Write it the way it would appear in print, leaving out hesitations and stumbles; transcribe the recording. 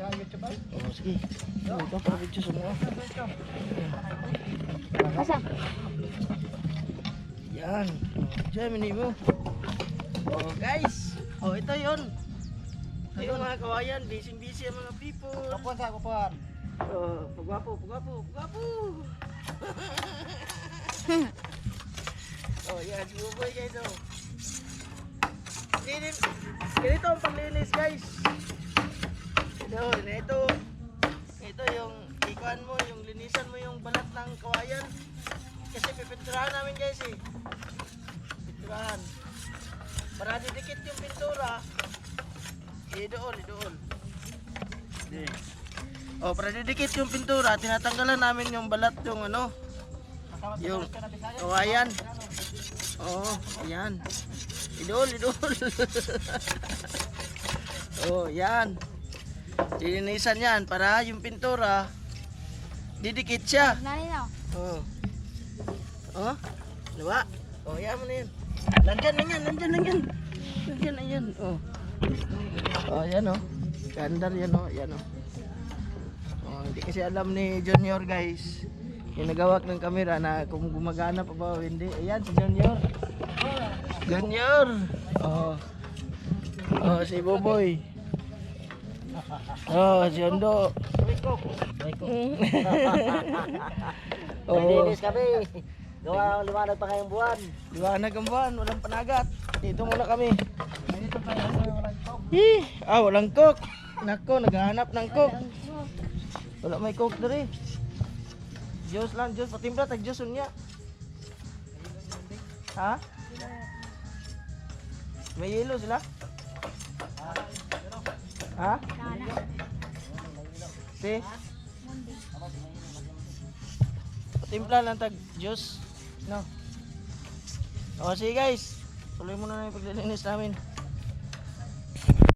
Oh, sige. Ito para video semua. Asa? Yan. Diyan mo. Oh, guys. Oh, ito 'yon. Ayun mga kawayan, busy ang mga people. Kapuan sa kapuan. Oh, pagwapo. Oh, yan, si Buboy guys, oh. Ganito ang paglinis, guys. Ito yung ikuan mo, yung linisan mo yung balat ng kawayan. Kasi pipinturahan namin, guys, eh. Pinturahan. Para didikit yung pintura. Idool. Oh, para didikit yung pintura, tinatanggalan namin yung balat yung ano, yung kawayan. Oh, ayan. Idol. Oh, yan. Linisan yan para yung pintura didikit siya. Nani na. Oh. Oh, diba? Oh, yan mo na yan. Nandyan na yan. Oh. Oh, yan oh. Gandar yan oh. Yan oh. Oh, hindi kasi alam ni Junior guys. Yung nagawak ng camera na kung gumagana pa ba o hindi. Ayan si Junior. Oh. Oh, si Boboy. Oh, si Ondo. Oh. Linis kami. Gawa liwanag pa ngayong buwan. Liwanag ang buwan, walang panagat. Dito muna kami. Dito pa yung walang coke. Walang cook. Nako, naghahanap ng cook. Wala may cook dere. Diyos lang, Diyos. Patimpla, tag-Diyos unya. Ha? May yelo sila? Ha? Si? Patimpla lang tag-Diyos. No? O, sige guys. Tuloy muna na yung paglilinis namin.